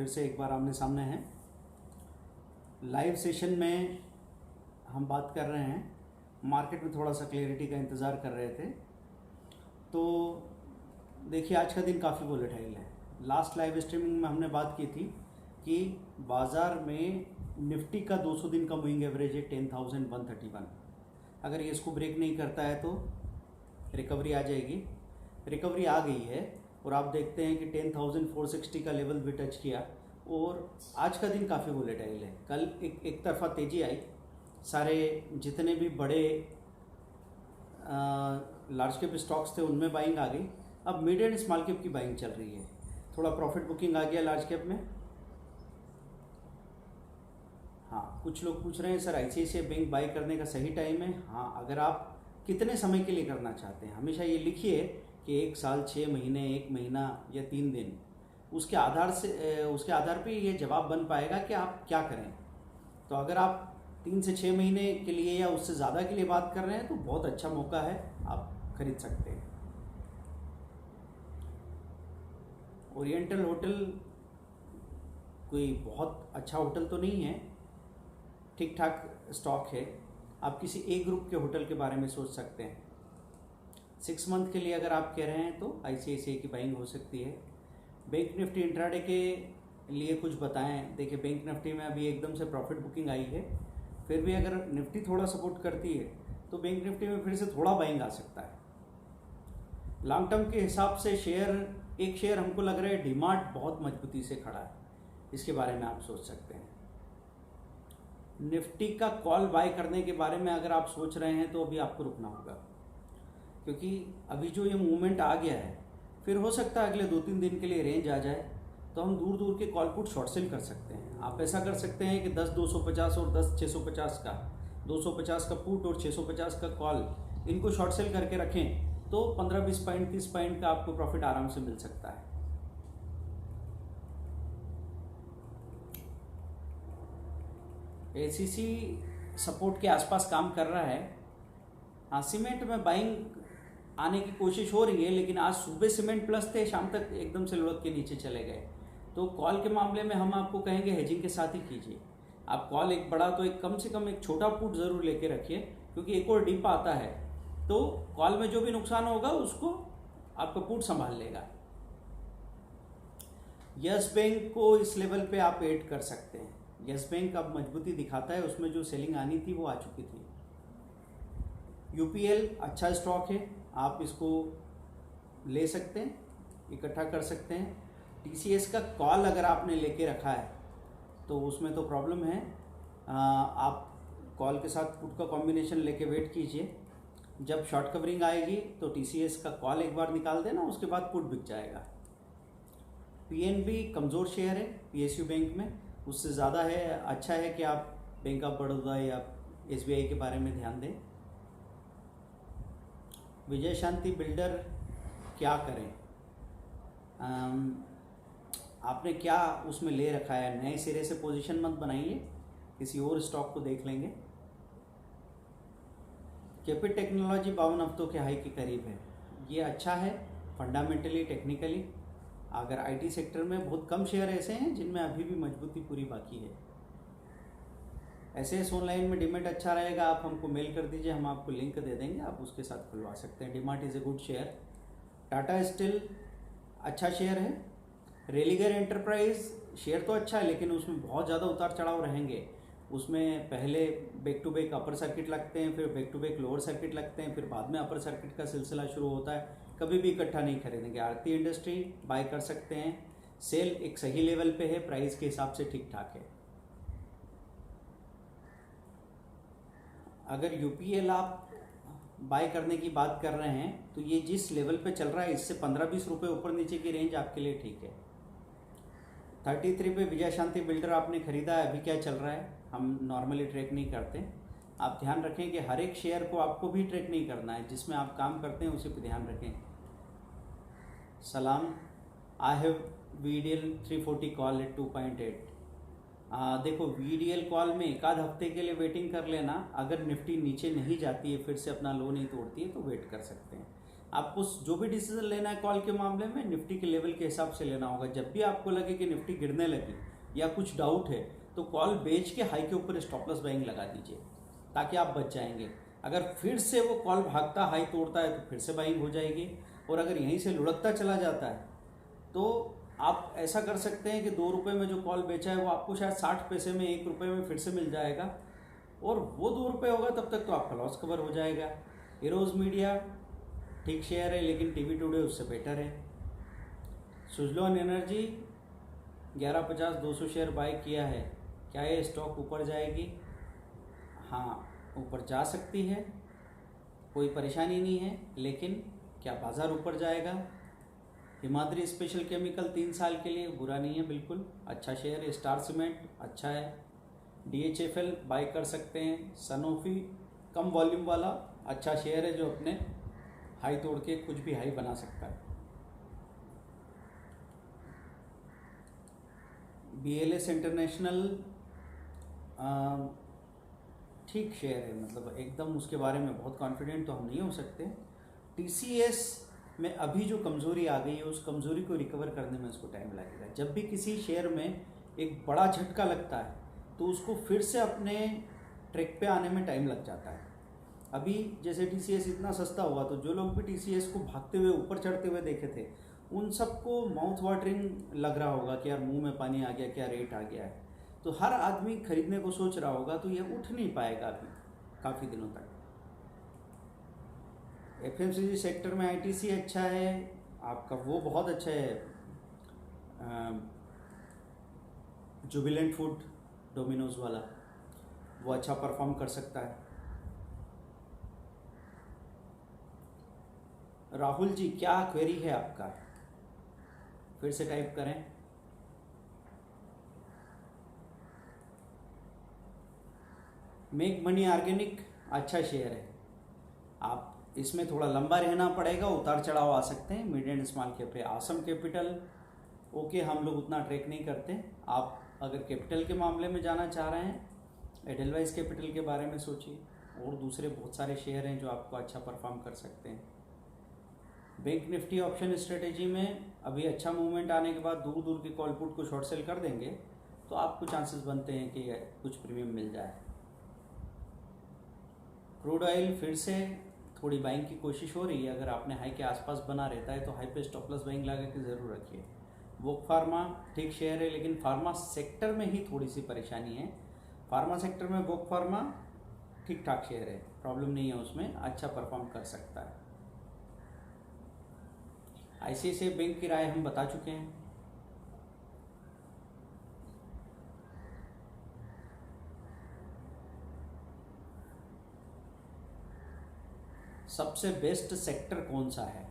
फिर से एक बार आमने सामने हैं। लाइव सेशन में हम बात कर रहे हैं, मार्केट में थोड़ा सा क्लैरिटी का इंतज़ार कर रहे थे। तो देखिए आज का दिन काफ़ी वोलेटाइल है। लास्ट लाइव स्ट्रीमिंग में हमने बात की थी कि बाज़ार में निफ्टी का 200 दिन का मूविंग एवरेज है 10,131। अगर ये इसको ब्रेक नहीं करता है तो रिकवरी आ जाएगी। रिकवरी आ गई है और आप देखते हैं कि 10,460 का लेवल भी टच किया और आज का दिन काफ़ी वोलेटाइल है। कल एक तरफा तेज़ी आई, सारे जितने भी बड़े लार्ज कैप स्टॉक्स थे उनमें बाइंग आ गई। अब मिड एंड स्मॉल कैप की बाइंग चल रही है, थोड़ा प्रॉफिट बुकिंग आ गया लार्ज कैप में। हाँ, कुछ लोग पूछ रहे हैं सर ICICI बैंक बाई करने का सही टाइम है। हाँ, अगर आप कितने समय के लिए करना चाहते हैं, हमेशा ये लिखिए कि 1 साल, 6 महीने, 1 महीना या 3 दिन। उसके आधार पे ये जवाब बन पाएगा कि आप क्या करें। तो अगर आप 3 से 6 महीने के लिए या उससे ज़्यादा के लिए बात कर रहे हैं तो बहुत अच्छा मौका है, आप खरीद सकते हैं। ओरिएंटल होटल कोई बहुत अच्छा होटल तो नहीं है, ठीक ठाक स्टॉक है। आप किसी एक ग्रुप के होटल के बारे में सोच सकते हैं। 6 मंथ के लिए अगर आप कह रहे हैं तो ICICI की बाइंग हो सकती है। बैंक निफ्टी इंट्राडे के लिए कुछ बताएं। देखिए बैंक निफ्टी में अभी एकदम से प्रॉफिट बुकिंग आई है, फिर भी अगर निफ्टी थोड़ा सपोर्ट करती है तो बैंक निफ्टी में फिर से थोड़ा बाइंग आ सकता है। लॉन्ग टर्म के हिसाब से एक शेयर हमको लग रहा है डीमार्ट बहुत मजबूती से खड़ा है, इसके बारे में आप सोच सकते हैं। निफ्टी का कॉल बाय करने के बारे में अगर आप सोच रहे हैं तो अभी आपको रुकना होगा, क्योंकि अभी जो ये मूवमेंट आ गया है फिर हो सकता है अगले 2-3 दिन के लिए रेंज आ जाए तो हम दूर दूर के कॉल पुट शॉर्ट सेल कर सकते हैं। आप ऐसा कर सकते हैं कि 10,250 और 10,650 का 250 का पुट और 650 का कॉल, इनको शॉर्ट सेल करके रखें तो 15-20 पॉइंट 30 पॉइंट का आपको प्रॉफिट आराम से मिल सकता है। ACC सपोर्ट के आसपास काम कर रहा है। हाँ, सीमेंट में बाइंग आने की कोशिश हो रही है, लेकिन आज सुबह सीमेंट प्लस थे, शाम तक एकदम से लुढ़क के नीचे चले गए। तो कॉल के मामले में हम आपको कहेंगे हेजिंग के साथ ही कीजिए। आप कॉल एक बड़ा तो एक कम से कम एक छोटा पुट ज़रूर लेके रखिए, क्योंकि एक और डिप आता है तो कॉल में जो भी नुकसान होगा उसको आपका पुट संभाल लेगा। यस बैंक को इस लेवल पे आप ऐड कर सकते हैं। यस बैंक अब मजबूती दिखाता है, उसमें जो सेलिंग आनी थी वो आ चुकी थी। UPL अच्छा स्टॉक है, आप इसको ले सकते हैं, इकट्ठा कर सकते हैं। TCS का कॉल अगर आपने लेके रखा है तो उसमें तो प्रॉब्लम है। आप कॉल के साथ पुट का कॉम्बिनेशन लेके वेट कीजिए, जब शॉर्ट कवरिंग आएगी तो TCS का कॉल एक बार निकाल देना, उसके बाद पुट बिक जाएगा। PNB कमज़ोर शेयर है PSU बैंक में, उससे ज़्यादा है अच्छा है कि आप बैंक ऑफ बड़ौदा या SBI के बारे में ध्यान दें। विजय शांति बिल्डर क्या करें, आपने क्या उसमें ले रखा है, नए सिरे से पोजीशन मत बनाइए, किसी और स्टॉक को देख लेंगे। कैपिट टेक्नोलॉजी 52 हफ्तों के हाई के करीब है, ये अच्छा है फंडामेंटली टेक्निकली। अगर IT सेक्टर में बहुत कम शेयर ऐसे हैं जिनमें अभी भी मजबूती पूरी बाकी है। ऐसे ऑनलाइन में डीमैट अच्छा रहेगा, आप हमको मेल कर दीजिए, हम आपको लिंक दे देंगे, आप उसके साथ खुलवा सकते हैं। DMart is a good share. Tata steel अच्छा शेयर है। रेलिगर एंटरप्राइज शेयर तो अच्छा है, लेकिन उसमें बहुत ज़्यादा उतार चढ़ाव रहेंगे। उसमें पहले back to back upper circuit लगते हैं, फिर back to back lower circuit लगते हैं, फिर बाद में अपर सर्किट का सिलसिला शुरू होता है। कभी भी इकट्ठा नहीं खरीदेंगे। आरती इंडस्ट्री बाय कर सकते हैं, सेल एक सही लेवल पे है, प्राइस के हिसाब से ठीक ठाक है। अगर UPL आप बाय करने की बात कर रहे हैं तो ये जिस लेवल पे चल रहा है इससे 15-20 रुपये ऊपर नीचे की रेंज आपके लिए ठीक है। 33 पे विजय शांति बिल्डर आपने खरीदा है, अभी क्या चल रहा है हम नॉर्मली ट्रैक नहीं करते। आप ध्यान रखें कि हर एक शेयर को आपको भी ट्रैक नहीं करना है, जिसमें आप काम करते हैं उसी पे ध्यान रखें। सलाम, I have VDL 340 call at 2.8। देखो VDL कॉल में एक आध हफ्ते के लिए वेटिंग कर लेना, अगर निफ्टी नीचे नहीं जाती है, फिर से अपना लो नहीं तोड़ती है तो वेट कर सकते हैं। आपको जो भी डिसीजन लेना है कॉल के मामले में निफ्टी के लेवल के हिसाब से लेना होगा। जब भी आपको लगे कि निफ्टी गिरने लगी या कुछ डाउट है तो कॉल बेच के हाई के ऊपर स्टॉप लॉस बाइंग लगा दीजिए ताकि आप बच जाएंगे। अगर फिर से वो कॉल भागता हाई तोड़ता है तो फिर से बाइंग हो जाएगी, और अगर यहीं से लुढ़कता चला जाता है तो आप ऐसा कर सकते हैं कि 2 रुपये में जो कॉल बेचा है वो आपको शायद 60 पैसे में 1 रुपये में फिर से मिल जाएगा, और वो 2 रुपये होगा तब तक तो आपका लॉस कवर हो जाएगा। इरोज मीडिया ठीक शेयर है लेकिन टीवी टुडे उससे बेटर है। सुजलॉन एनर्जी 1150 200 शेयर बाय किया है, क्या ये स्टॉक ऊपर जाएगी? हाँ, ऊपर जा सकती है, कोई परेशानी नहीं है, लेकिन क्या बाज़ार ऊपर जाएगा? हिमाद्री स्पेशल केमिकल 3 साल के लिए बुरा नहीं है, बिल्कुल अच्छा शेयर है। स्टार सीमेंट अच्छा है। DHFL बाय कर सकते हैं। सनोफी कम वॉल्यूम वाला अच्छा शेयर है जो अपने हाई तोड़ के कुछ भी हाई बना सकता है। BLS इंटरनेशनल ठीक शेयर है, मतलब एकदम उसके बारे में बहुत कॉन्फिडेंट तो हम नहीं हो सकते। TCS में अभी जो कमज़ोरी आ गई है उस कमज़ोरी को रिकवर करने में उसको टाइम लगेगा। जब भी किसी शेयर में एक बड़ा झटका लगता है तो उसको फिर से अपने ट्रैक पे आने में टाइम लग जाता है। अभी जैसे TCS इतना सस्ता हुआ तो जो लोग भी TCS को भागते हुए ऊपर चढ़ते हुए देखे थे उन सबको माउथ वाटरिंग लग रहा होगा कि यार मुंह में पानी आ गया, क्या रेट आ गया है। तो हर आदमी खरीदने को सोच रहा होगा, तो ये उठ नहीं पाएगा अभी काफ़ी दिनों तक। FMCG सेक्टर में ITC अच्छा है आपका, वो बहुत अच्छा है। जुबिलेंट फूड डोमिनोज वाला वो अच्छा परफॉर्म कर सकता है। राहुल जी क्या क्वेरी है आपका, फिर से टाइप करें। मेक मनी ऑर्गेनिक अच्छा शेयर है, आप इसमें थोड़ा लंबा रहना पड़ेगा, उतार चढ़ाव आ सकते हैं। मिड एंड स्मॉल कैप है। आसम कैपिटल ओके, हम लोग उतना ट्रैक नहीं करते। आप अगर कैपिटल के मामले में जाना चाह रहे हैं एडलवाइज कैपिटल के बारे में सोचिए, और दूसरे बहुत सारे शेयर हैं जो आपको अच्छा परफॉर्म कर सकते हैं। बैंक निफ्टी ऑप्शन स्ट्रेटेजी में अभी अच्छा मूवमेंट आने के बाद दूर दूर के कॉल पुट को शॉर्ट सेल कर देंगे तो आपको चांसेस बनते हैं कि कुछ प्रीमियम मिल जाए। क्रूड ऑयल फिर से थोड़ी बाइंग की कोशिश हो रही है, अगर आपने हाई के आसपास बना रहता है तो हाई पे स्टॉप लॉस बाइंग लगा के ज़रूर रखिए। वोक फार्मा ठीक शेयर है लेकिन फार्मा सेक्टर में ही थोड़ी सी परेशानी है। फार्मा सेक्टर में वोक फार्मा ठीक ठाक शेयर है, प्रॉब्लम नहीं है उसमें, अच्छा परफॉर्म कर सकता है। ICICI बैंक की राय हम बता चुके हैं। सबसे बेस्ट सेक्टर कौन सा है?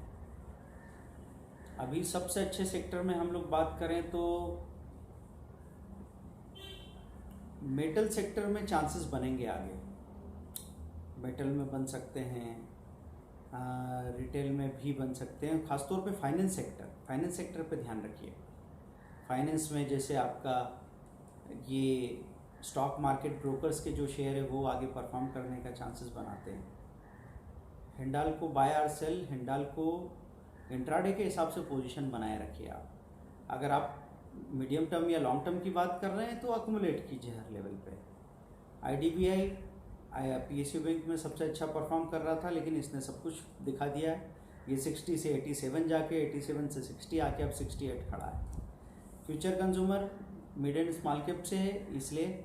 अभी सबसे अच्छे सेक्टर में हम लोग बात करें तो मेटल सेक्टर में चांसेस बनेंगे आगे। मेटल में बन सकते हैं, रिटेल में भी बन सकते हैं, खासतौर पे फाइनेंस सेक्टर पे ध्यान रखिए। फाइनेंस में जैसे आपका ये स्टॉक मार्केट ब्रोकर्स के जो शेयर है वो आगे परफॉर्म करने का चांसेस बनाते हैं। हिंडाल्को बाय और सेल, हिंडाल्को इंट्राडे के हिसाब से पोजीशन बनाए रखिए आप। अगर आप मीडियम टर्म या लॉन्ग टर्म की बात कर रहे हैं तो अक्यूमुलेट कीजिए हर लेवल पे। IDBI PSU बैंक में सबसे अच्छा परफॉर्म कर रहा था लेकिन इसने सब कुछ दिखा दिया है। ये 60 से 87 जाके 87 से 60 आके अब 68 खड़ा है। Future consumer mid and small cap से है, इसलिए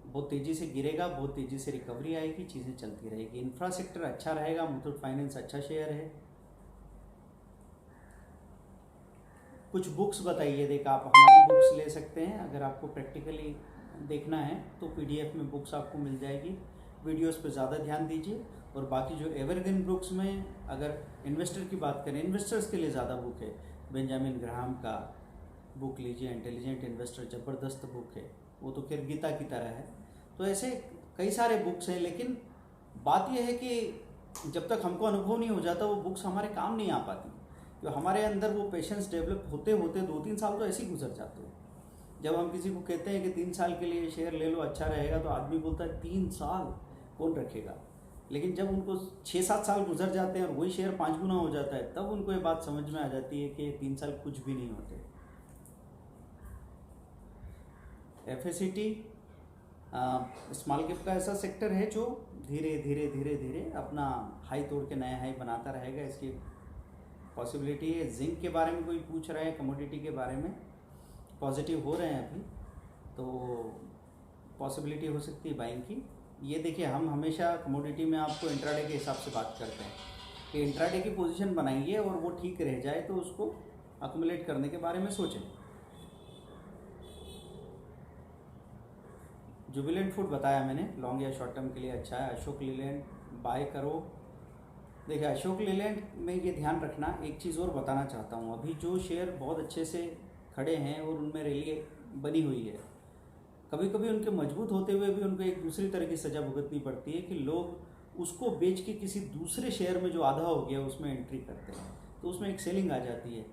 बहुत तेज़ी से गिरेगा, बहुत तेज़ी से रिकवरी आएगी, चीज़ें चलती रहेगी। इंफ्रा सेक्टर अच्छा रहेगा, मुथूट फाइनेंस अच्छा शेयर है। कुछ बुक्स बताइए, देखा आप हमारी बुक्स ले सकते हैं, अगर आपको प्रैक्टिकली देखना है तो PDF में बुक्स आपको मिल जाएगी। वीडियोस पे ज़्यादा ध्यान दीजिए, और बाकी जो एवरग्रीन बुक्स में अगर इन्वेस्टर की बात करें, इन्वेस्टर्स के लिए ज़्यादा बुक है। बेंजामिन ग्राहम का बुक लीजिए, इंटेलिजेंट इन्वेस्टर, ज़बरदस्त बुक है, वो तो खैर गीता की तरह है। तो ऐसे कई सारे बुक्स हैं, लेकिन बात यह है कि जब तक हमको अनुभव नहीं हो जाता वो बुक्स हमारे काम नहीं आ पाती। तो हमारे अंदर वो पेशेंस डेवलप होते होते 2-3 साल तो ऐसे ही गुजर जाते हैं। जब हम किसी को कहते हैं कि 3 साल के लिए शेयर ले लो अच्छा रहेगा, तो आदमी बोलता है 3 साल कौन रखेगा। लेकिन जब उनको 6-7 साल गुजर जाते हैं और वही शेयर 5 गुना हो जाता है, तब उनको ये बात समझ में आ जाती है कि 3 साल कुछ भी नहीं होते। एफएससीटी स्मॉल कैप का ऐसा सेक्टर है जो धीरे धीरे धीरे धीरे अपना हाई तोड़ के नया हाई बनाता रहेगा, इसकी पॉसिबिलिटी है। जिंक के बारे में कोई पूछ रहा है, कमोडिटी के बारे में पॉजिटिव हो रहे हैं अभी, तो पॉसिबिलिटी हो सकती है बाइंग की। ये देखिए, हम हमेशा कमोडिटी में आपको इंट्राडे के हिसाब से बात करते हैं कि इंट्राडे की पोजीशन बनाइए और वो ठीक रह जाए तो उसको अक्यूमुलेट करने के बारे में सोचें। जुबिलेंट फूड बताया मैंने, लॉन्ग या शॉर्ट टर्म के लिए अच्छा है। अशोक लीलैंड बाय करो। देखिए, अशोक लीलैंड में ये ध्यान रखना, एक चीज़ और बताना चाहता हूँ। अभी जो शेयर बहुत अच्छे से खड़े हैं और उनमें रैली बनी हुई है, कभी कभी उनके मजबूत होते हुए भी उनको एक दूसरी तरह की सज़ा भुगतनी पड़ती है कि लोग उसको बेच के किसी दूसरे शेयर में जो आधा हो गया उसमें एंट्री करते हैं, तो उसमें एक सेलिंग आ जाती है।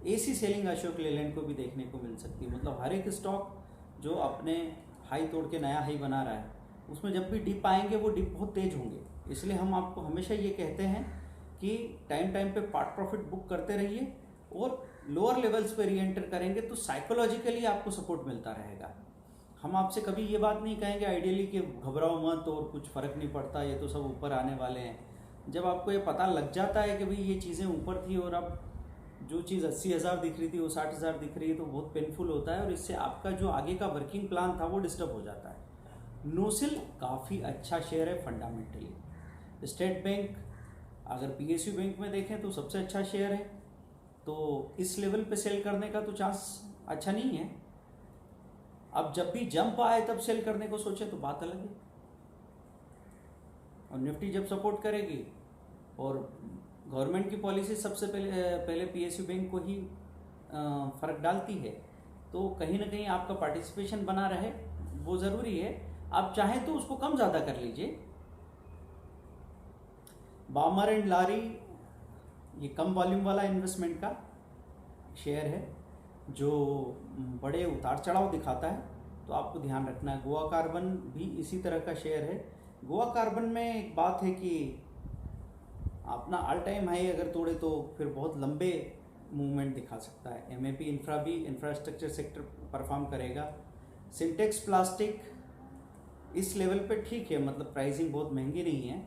ऐसी सेलिंग अशोक लीलैंड को भी देखने को मिल सकती है। मतलब हर एक स्टॉक जो अपने हाई तोड़ के नया हाई बना रहा है, उसमें जब भी डिप आएंगे वो डिप बहुत तेज होंगे। इसलिए हम आपको हमेशा ये कहते हैं कि टाइम टाइम पे पार्ट प्रॉफिट बुक करते रहिए और लोअर लेवल्स पे री एंटर करेंगे तो साइकोलॉजिकली आपको सपोर्ट मिलता रहेगा। हम आपसे कभी ये बात नहीं कहेंगे आइडियली कि घबराओ मत और कुछ फ़र्क नहीं पड़ता, ये तो सब ऊपर आने वाले हैं। जब आपको ये पता लग जाता है कि भाई ये चीज़ें ऊपर थी और अब जो चीज़ 80,000 दिख रही थी वो 60,000 दिख रही है, तो बहुत पेनफुल होता है और इससे आपका जो आगे का वर्किंग प्लान था वो डिस्टर्ब हो जाता है। नोसिल काफ़ी अच्छा शेयर है फंडामेंटली। स्टेट बैंक, अगर पीएसयू बैंक में देखें तो सबसे अच्छा शेयर है, तो इस लेवल पे सेल करने का तो चांस अच्छा नहीं है। अब जब भी जंप आए तब सेल करने को सोचे तो बात अलग है। और निफ्टी जब सपोर्ट करेगी और गवर्नमेंट की पॉलिसी सबसे पहले पीएसयू बैंक को ही फ़र्क डालती है, तो कहीं ना कहीं आपका पार्टिसिपेशन बना रहे वो ज़रूरी है। आप चाहें तो उसको कम ज़्यादा कर लीजिए। बामर एंड लारी, ये कम वॉल्यूम वाला इन्वेस्टमेंट का शेयर है जो बड़े उतार चढ़ाव दिखाता है, तो आपको ध्यान रखना है। गोवा कार्बन भी इसी तरह का शेयर है। गोवा कार्बन में एक बात है कि अपना ऑल टाइम हाई अगर तोड़े तो फिर बहुत लंबे मूवमेंट दिखा सकता है। एमएपी इंफ्रा भी, इंफ्रास्ट्रक्चर सेक्टर परफॉर्म करेगा। सिंटेक्स प्लास्टिक इस लेवल पे ठीक है, मतलब प्राइसिंग बहुत महंगी नहीं है,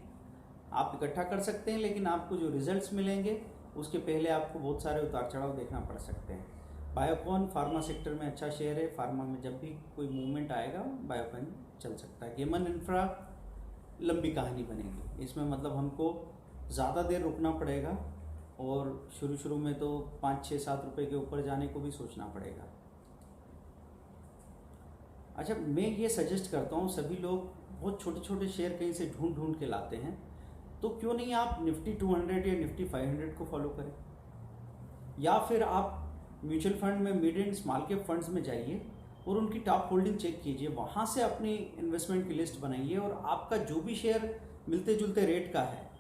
आप इकट्ठा कर सकते हैं, लेकिन आपको जो रिजल्ट्स मिलेंगे उसके पहले आपको बहुत सारे उतार चढ़ाव देखना पड़ सकते हैं। बायोकॉन फार्मा सेक्टर में अच्छा शेयर है। फार्मा में जब भी कोई मूवमेंट आएगा बायोकॉन चल सकता है। गेमन इंफ्रा लंबी कहानी बनेगी, इसमें मतलब हमको ज़्यादा देर रुकना पड़ेगा और शुरू में तो 5, 6, 7 रुपये के ऊपर जाने को भी सोचना पड़ेगा। अच्छा, मैं ये सजेस्ट करता हूँ, सभी लोग बहुत छोटे छोटे शेयर कहीं से ढूंढ के लाते हैं, तो क्यों नहीं आप निफ्टी 200 या निफ्टी 500 को फॉलो करें, या फिर आप म्यूचुअल फंड में mid and small cap funds में जाइए और उनकी टॉप होल्डिंग चेक कीजिए, वहाँ से अपनी इन्वेस्टमेंट की लिस्ट बनाइए और आपका जो भी शेयर मिलते जुलते रेट का है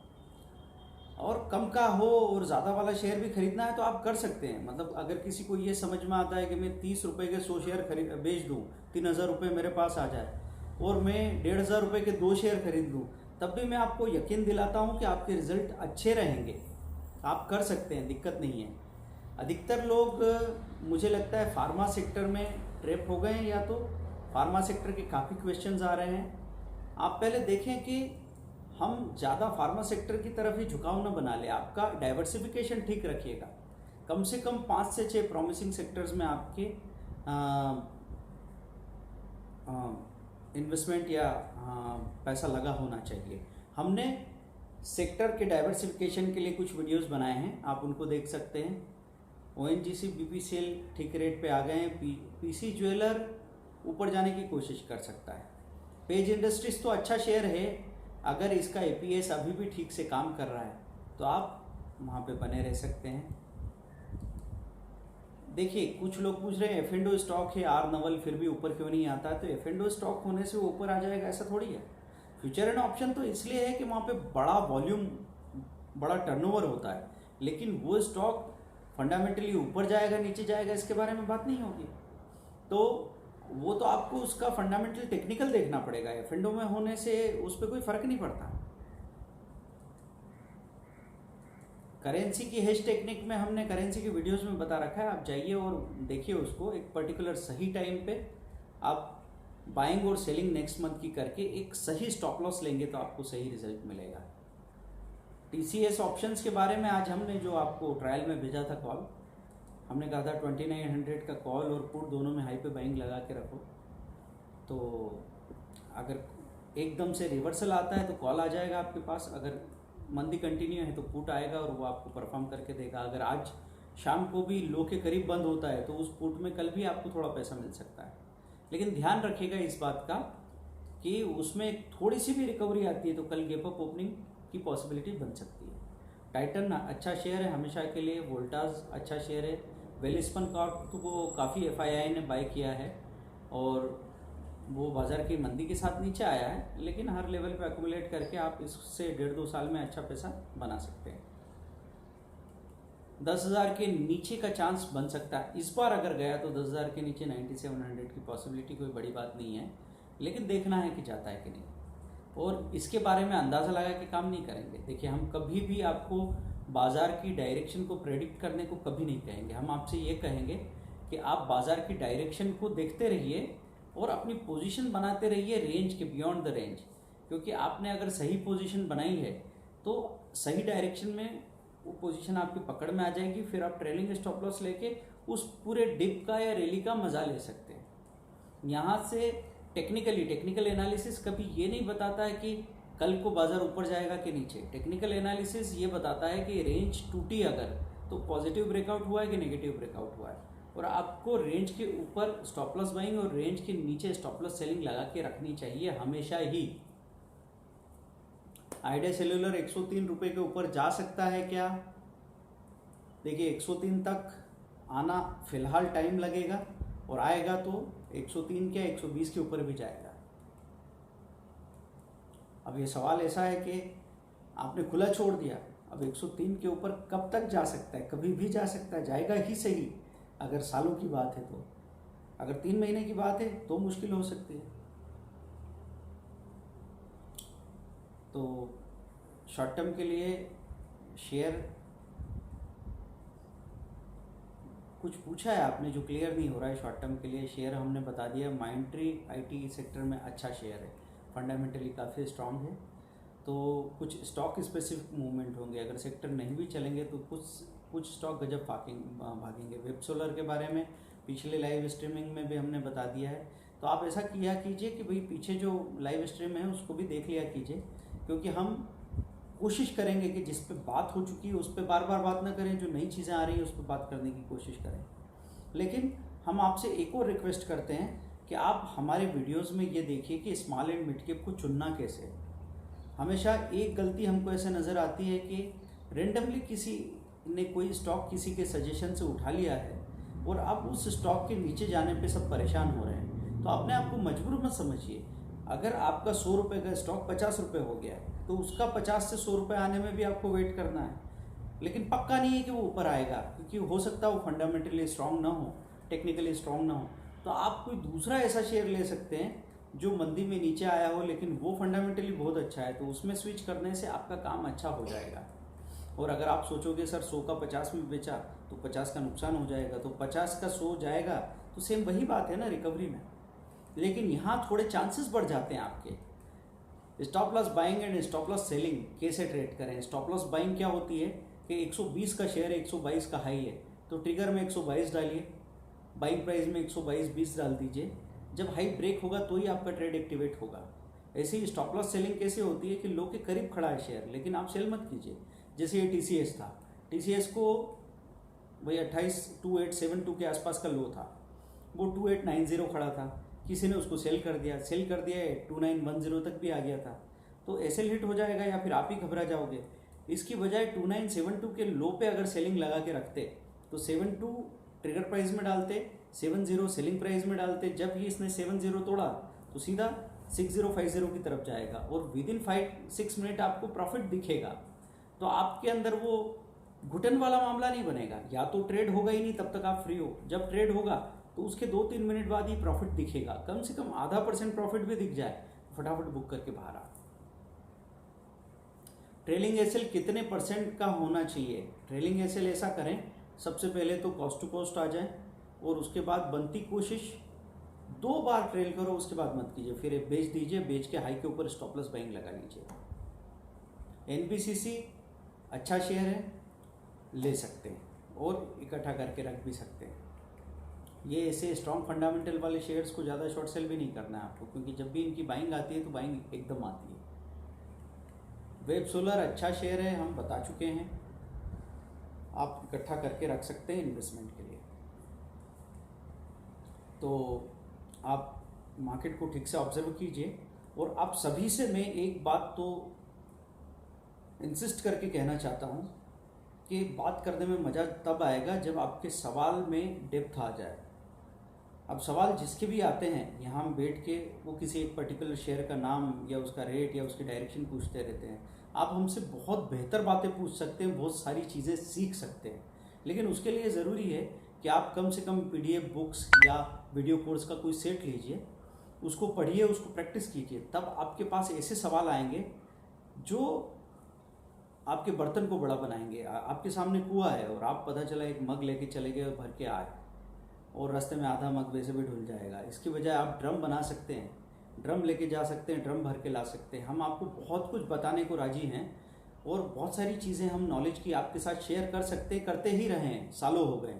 और कम का हो और ज़्यादा वाला शेयर भी खरीदना है तो आप कर सकते हैं। मतलब अगर किसी को ये समझ में आता है कि मैं 30 रुपये के 100 शेयर बेच दूँ, 3,000 रुपये मेरे पास आ जाए और मैं 1,500 रुपये के 2 शेयर खरीद लूँ, तब भी मैं आपको यकीन दिलाता हूँ कि आपके रिजल्ट अच्छे रहेंगे। आप कर सकते हैं, दिक्कत नहीं है। अधिकतर लोग, मुझे लगता है, फार्मा सेक्टर में ट्रैप हो गए हैं, या तो फार्मा सेक्टर के काफ़ी क्वेश्चंस आ रहे हैं। आप पहले देखें कि हम ज़्यादा फार्मा सेक्टर की तरफ ही झुकाव न बना ले, आपका डाइवर्सिफिकेशन ठीक रखिएगा। कम से कम 5 से 6 प्रॉमिसिंग सेक्टर्स में आपके इन्वेस्टमेंट या पैसा लगा होना चाहिए। हमने सेक्टर के डाइवर्सिफिकेशन के लिए कुछ वीडियोस बनाए हैं, आप उनको देख सकते हैं। ओएनजीसी, बीपीसीएल ठीक रेट पे आ गए हैं। पीसी ज्वेलर ऊपर जाने की कोशिश कर सकता है। पेज इंडस्ट्रीज तो अच्छा शेयर है, अगर इसका एपीएस अभी भी ठीक से काम कर रहा है तो आप वहाँ पे बने रह सकते हैं। देखिए, कुछ लोग पूछ रहे हैं एफ&ओ स्टॉक है आर नवल, फिर भी ऊपर क्यों नहीं आता, तो एफ&ओ स्टॉक होने से वो ऊपर आ जाएगा ऐसा थोड़ी है। फ्यूचर एंड ऑप्शन तो इसलिए है कि वहाँ पे बड़ा वॉल्यूम, बड़ा टर्नओवर होता है, लेकिन वो स्टॉक फंडामेंटली ऊपर जाएगा नीचे जाएगा इसके बारे में बात नहीं होगी। तो वो तो आपको उसका फंडामेंटल टेक्निकल देखना पड़ेगा। एफ&ओ में होने से उस पर कोई फ़र्क नहीं पड़ता। करेंसी की हेज टेक्निक में हमने करेंसी के वीडियोस में बता रखा है, आप जाइए और देखिए उसको। एक पर्टिकुलर सही टाइम पे आप बाइंग और सेलिंग नेक्स्ट मंथ की करके एक सही स्टॉप लॉस लेंगे तो आपको सही रिजल्ट मिलेगा। टीसीएस ऑप्शंस के बारे में आज हमने जो आपको ट्रायल में भेजा था कॉल, हमने कहा था 2900 का कॉल और पुट दोनों में हाई पे बाइंग लगा के रखो। तो अगर एकदम से रिवर्सल आता है तो कॉल आ जाएगा आपके पास, अगर मंदी कंटिन्यू है तो पुट आएगा और वो आपको परफॉर्म करके देगा। अगर आज शाम को भी लो के करीब बंद होता है तो उस पुट में कल भी आपको थोड़ा पैसा मिल सकता है। लेकिन ध्यान रखिएगा इस बात का कि उसमें थोड़ी सी भी रिकवरी आती है तो कल गैप अप ओपनिंग की पॉसिबिलिटी बन सकती है। टाइटन अच्छा शेयर है हमेशा के लिए, वोल्टास अच्छा शेयर है, वेलस्पन कॉर्प को काफ़ी एफआईआई ने बाय किया है और वो बाज़ार की मंदी के साथ नीचे आया है, लेकिन हर लेवल पे एक्यूमुलेट करके आप इससे 1.5-2 साल में अच्छा पैसा बना सकते हैं। 10,000 के नीचे का चांस बन सकता है इस बार, अगर गया तो 10,000 के नीचे 9700 की पॉसिबिलिटी कोई बड़ी बात नहीं है, लेकिन देखना है कि जाता है कि नहीं। और इसके बारे में अंदाज़ा लगा के काम नहीं करेंगे। देखिए, हम कभी भी आपको बाज़ार की डायरेक्शन को प्रेडिक्ट करने को कभी नहीं कहेंगे। हम आपसे ये कहेंगे कि आप बाज़ार की डायरेक्शन को देखते रहिए और अपनी पोजीशन बनाते रहिए रेंज के बियॉन्ड द रेंज, क्योंकि आपने अगर सही पोजीशन बनाई है तो सही डायरेक्शन में वो पोजीशन आपकी पकड़ में आ जाएगी। फिर आप ट्रेलिंग स्टॉप लॉस लेके उस पूरे डिप का या रैली का मजा ले सकते हैं। यहाँ से टेक्निकल एनालिसिस कभी ये नहीं बताता है कि कल को बाजार ऊपर जाएगा कि नीचे। टेक्निकल एनालिसिस ये बताता है कि रेंज टूटी अगर तो पॉजिटिव ब्रेकआउट हुआ है कि नेगेटिव ब्रेकआउट हुआ है, और आपको रेंज के ऊपर स्टॉप लॉस बाइंग और रेंज के नीचे स्टॉप लॉस सेलिंग लगा के रखनी चाहिए हमेशा ही। आइडिया सेल्यूलर 103 रुपये के ऊपर जा सकता है क्या? देखिए, 103 तक आना फिलहाल टाइम लगेगा और आएगा तो 103 क्या 120 के ऊपर भी जाएगा। अब ये सवाल ऐसा है कि आपने खुला छोड़ दिया, अब 103 के ऊपर कब तक जा सकता है? कभी भी जा सकता है, जाएगा ही सही। अगर सालों की बात है तो, अगर 3 महीने की बात है तो मुश्किल हो सकती है। तो शॉर्ट टर्म के लिए शेयर कुछ पूछा है आपने जो क्लियर नहीं हो रहा है। शॉर्ट टर्म के लिए शेयर हमने बता दिया। माइंट्री आईटी सेक्टर में अच्छा शेयर है, फंडामेंटली काफ़ी स्ट्रांग है। तो कुछ स्टॉक स्पेसिफिक मूवमेंट होंगे, अगर सेक्टर नहीं भी चलेंगे तो कुछ स्टॉक गजब भागेंगे। वेब सोलर के बारे में पिछले लाइव स्ट्रीमिंग में भी हमने बता दिया है। तो आप ऐसा किया कीजिए कि भाई पीछे जो लाइव स्ट्रीम है उसको भी देख लिया कीजिए, क्योंकि हम कोशिश करेंगे कि जिस पे बात हो चुकी है उस पे बार बार बात ना करें, जो नई चीज़ें आ रही हैं उस पर बात करने की कोशिश करें। लेकिन हम आपसे एक और रिक्वेस्ट करते हैं कि आप हमारे वीडियोस में ये देखिए कि स्मॉल एंड मिड कैप को चुनना कैसे। हमेशा एक गलती हमको ऐसे नज़र आती है कि रेंडमली किसी ने कोई स्टॉक किसी के सजेशन से उठा लिया है और अब उस स्टॉक के नीचे जाने पे सब परेशान हो रहे हैं। तो अपने आप को मजबूर मत समझिए। अगर आपका 100 रुपये का स्टॉक 50 रुपये हो गया तो उसका 50 से 100 रुपये आने में भी आपको वेट करना है, लेकिन पक्का नहीं है कि वो ऊपर आएगा, क्योंकि हो सकता है वो फंडामेंटली स्ट्रांग ना हो, टेक्निकली स्ट्रांग ना हो। तो आप कोई दूसरा ऐसा शेयर ले सकते हैं जो मंदी में नीचे आया हो लेकिन वो फंडामेंटली बहुत अच्छा है, तो उसमें स्विच करने से आपका काम अच्छा हो जाएगा। और अगर आप सोचोगे सर 100 का 50 में बेचा तो 50 का नुकसान हो जाएगा, तो 50 का 100 जाएगा, तो सेम वही बात है ना रिकवरी में। लेकिन यहाँ थोड़े चांसेस बढ़ जाते हैं आपके। Stop loss buying and stop loss selling कैसे ट्रेड करें? स्टॉप लॉस बाइंग क्या होती है कि 120 का शेयर है, 122 का हाई है, तो ट्रिगर में 122 डालिए, बाइंग प्राइस में 122.20 डाल दीजिए। जब हाई ब्रेक होगा तो ही आपका ट्रेड एक्टिवेट होगा। ऐसे ही स्टॉप लॉस सेलिंग कैसे होती है कि लो के करीब खड़ा है शेयर, लेकिन आप सेल मत कीजिए। जैसे ये TCS था, TCS को वही 28,2872 के आसपास का लो था, वो 2890 खड़ा था, किसी ने उसको सेल कर दिया 2910 तक भी आ गया था। तो ऐसे हिट हो जाएगा या फिर आप ही घबरा जाओगे। इसकी बजाय 2972 के लो पे अगर सेलिंग लगा के रखते तो 72 ट्रिगर प्राइस में डालते, 70 सेलिंग प्राइस में डालते। जब ही इसने 70 तोड़ा तो सीधा 6050 की तरफ जाएगा और विद इन 5-6 मिनट आपको प्रॉफिट दिखेगा। तो आपके अंदर वो घुटन वाला मामला नहीं बनेगा। या तो ट्रेड होगा ही नहीं तब तक आप फ्री हो, जब ट्रेड होगा तो उसके 2-3 मिनट बाद ही प्रॉफिट दिखेगा। कम से कम आधा % प्रॉफिट भी दिख जाए, फटाफट बुक करके बाहर आ। ट्रेलिंग एसएल कितने % का होना चाहिए? ट्रेलिंग एसएल ऐसा करें, सबसे पहले तो कॉस्ट टू कॉस्ट आ जाए और उसके बाद बनती कोशिश 2 बार ट्रेल करो, उसके बाद मत कीजिए, फिर बेच दीजिए, बेच के हाई के ऊपर स्टॉप लॉस बाइंग लगा लीजिए। एनबीसीसी अच्छा शेयर है, ले सकते हैं और इकट्ठा करके रख भी सकते हैं। ये ऐसे स्ट्रॉन्ग फंडामेंटल वाले शेयर्स को ज़्यादा शॉर्ट सेल भी नहीं करना है आपको, क्योंकि जब भी इनकी बाइंग आती है तो बाइंग एकदम आती है। वेब सोलर अच्छा शेयर है, हम बता चुके हैं, आप इकट्ठा करके रख सकते हैं इन्वेस्टमेंट के लिए। तो आप मार्केट को ठीक से ऑब्जर्व कीजिए। और आप सभी से मैं एक बात तो इंसिस्ट करके कहना चाहता हूँ कि बात करने में मज़ा तब आएगा जब आपके सवाल में डेप्थ आ जाए। अब सवाल जिसके भी आते हैं, यहाँ हम बैठ के वो किसी एक पर्टिकुलर शेयर का नाम या उसका रेट या उसकी डायरेक्शन पूछते रहते हैं। आप हमसे बहुत बेहतर बातें पूछ सकते हैं, बहुत सारी चीज़ें सीख सकते हैं, लेकिन उसके लिए ज़रूरी है कि आप कम से कम PDF बुक्स या वीडियो कोर्स का कोई सेट लीजिए, उसको पढ़िए, उसको प्रैक्टिस कीजिए। तब आपके पास ऐसे सवाल आएंगे जो आपके बर्तन को बड़ा बनाएंगे। आपके सामने कुआं है और आप पता चला एक मग लेके चले गए और भर के आए और रास्ते में आधा मग वैसे भी ढुल जाएगा। इसकी बजाय आप ड्रम बना सकते हैं, ड्रम लेके जा सकते हैं, ड्रम भर के ला सकते हैं। हम आपको बहुत कुछ बताने को राजी हैं और बहुत सारी चीज़ें हम नॉलेज की आपके साथ शेयर कर सकते, करते ही रहे हैं, सालों हो गए।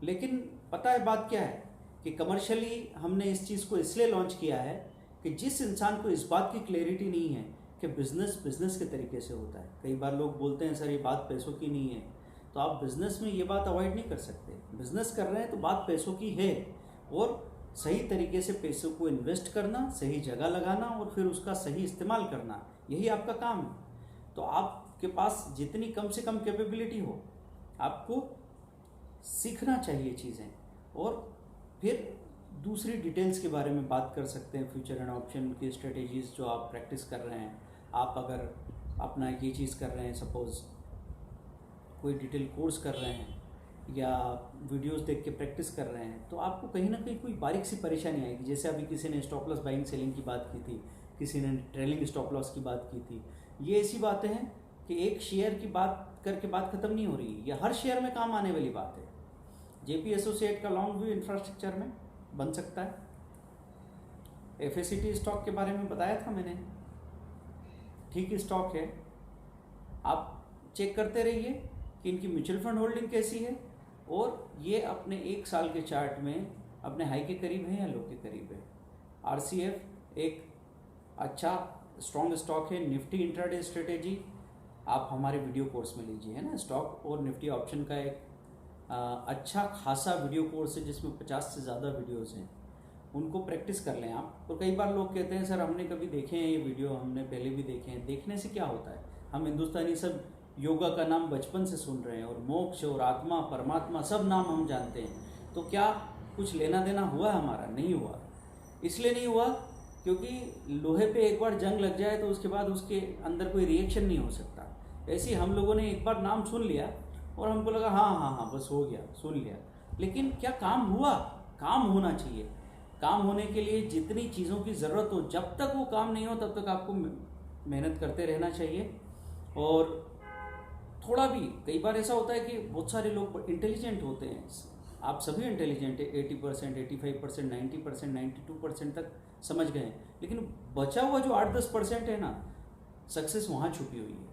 लेकिन पता है बात क्या है कि कमर्शियली हमने इस चीज़ को इसलिए लॉन्च किया है कि जिस इंसान को इस बात की क्लैरिटी नहीं है कि बिज़नेस के तरीके से होता है। कई बार लोग बोलते हैं सर ये बात पैसों की नहीं है, तो आप बिज़नेस में ये बात अवॉइड नहीं कर सकते। बिज़नेस कर रहे हैं तो बात पैसों की है, और सही तरीके से पैसों को इन्वेस्ट करना, सही जगह लगाना और फिर उसका सही इस्तेमाल करना, यही आपका काम है। तो आपके पास जितनी कम से कम कैपेबिलिटी हो, आपको सीखना चाहिए चीज़ें, और फिर दूसरी डिटेल्स के बारे में बात कर सकते हैं। फ्यूचर एंड ऑप्शन की स्ट्रेटेजीज जो आप प्रैक्टिस कर रहे हैं, आप अगर अपना ये चीज़ कर रहे हैं, सपोज़ कोई डिटेल कोर्स कर रहे हैं या वीडियोस देख के प्रैक्टिस कर रहे हैं, तो आपको कहीं ना कहीं कोई बारीक सी परेशानी आएगी। जैसे अभी किसी ने स्टॉप लॉस बाइंग सेलिंग की बात की थी, किसी ने ट्रेलिंग स्टॉप लॉस की बात की थी। ये ऐसी बातें हैं कि एक शेयर की बात करके बात खत्म नहीं हो रही, यह हर शेयर में काम आने वाली बात है। JP एसोसिएट का लॉन्ग व्यू इंफ्रास्ट्रक्चर में बन सकता है। FACT स्टॉक के बारे में बताया था मैंने, ठीक स्टॉक है। आप चेक करते रहिए कि इनकी म्यूचुअल फंड होल्डिंग कैसी है, और ये अपने 1 साल के चार्ट में अपने हाई के करीब है या लो के करीब है। RCF एक अच्छा स्ट्रॉन्ग स्टॉक है। निफ्टी इंट्राडे स्ट्रेटेजी आप हमारे वीडियो कोर्स में लीजिए, है ना। स्टॉक और निफ्टी ऑप्शन का एक अच्छा खासा वीडियो कोर्स है जिसमें 50 से ज़्यादा वीडियोस हैं, उनको प्रैक्टिस कर लें आप। और कई बार लोग कहते हैं सर हमने कभी देखे हैं ये वीडियो, हमने पहले भी देखे हैं। देखने से क्या होता है, हम हिंदुस्तानी सब योगा का नाम बचपन से सुन रहे हैं, और मोक्ष और आत्मा परमात्मा सब नाम हम जानते हैं, तो क्या कुछ लेना देना हुआ है हमारा? नहीं हुआ। इसलिए नहीं हुआ क्योंकि लोहे पे एक बार जंग लग जाए तो उसके बाद उसके अंदर कोई रिएक्शन नहीं हो सकता। ऐसे ही हम लोगों ने एक बार नाम सुन लिया और हमको लगा हाँ बस हो गया, सुन लिया, लेकिन क्या काम हुआ? काम होना चाहिए। काम होने के लिए जितनी चीज़ों की ज़रूरत हो, जब तक वो काम नहीं हो तब तक आपको मेहनत करते रहना चाहिए। और थोड़ा भी, कई बार ऐसा होता है कि बहुत सारे लोग इंटेलिजेंट होते हैं, आप सभी इंटेलिजेंट है, 80%, 85%, 90%, 92% तक समझ गए, लेकिन बचा हुआ जो 8-10% है ना, सक्सेस वहाँ छुपी हुई है,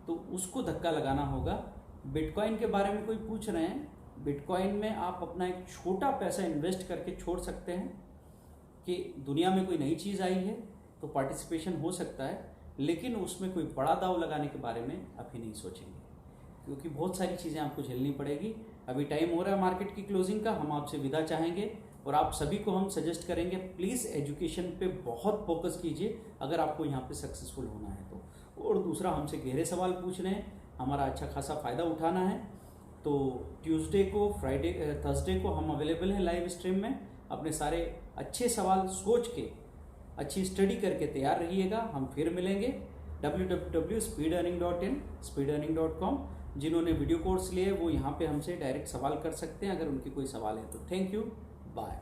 तो उसको धक्का लगाना होगा। बिटकॉइन के बारे में कोई पूछ रहे हैं, बिटकॉइन में आप अपना एक छोटा पैसा इन्वेस्ट करके छोड़ सकते हैं कि दुनिया में कोई नई चीज़ आई है तो पार्टिसिपेशन हो सकता है, लेकिन उसमें कोई बड़ा दाव लगाने के बारे में अभी नहीं सोचेंगे, क्योंकि बहुत सारी चीज़ें आपको झेलनी पड़ेगी। अभी टाइम हो रहा है मार्केट की क्लोजिंग का, हम आपसे विदा चाहेंगे और आप सभी को हम सजेस्ट करेंगे प्लीज़ एजुकेशन पे बहुत फोकस कीजिए अगर आपको यहाँ पे सक्सेसफुल होना है तो। और दूसरा, हमसे गहरे सवाल पूछ रहे हैं, हमारा अच्छा खासा फ़ायदा उठाना है, तो ट्यूसडे को, फ्राइडे, थर्सडे को हम अवेलेबल हैं लाइव स्ट्रीम में। अपने सारे अच्छे सवाल सोच के, अच्छी स्टडी करके तैयार रहिएगा। हम फिर मिलेंगे। www.speedearning.in, speedearning.com। जिन्होंने वीडियो कोर्स लिए वो यहाँ पे हमसे डायरेक्ट सवाल कर सकते हैं अगर उनके कोई सवाल है तो। Thank you, bye.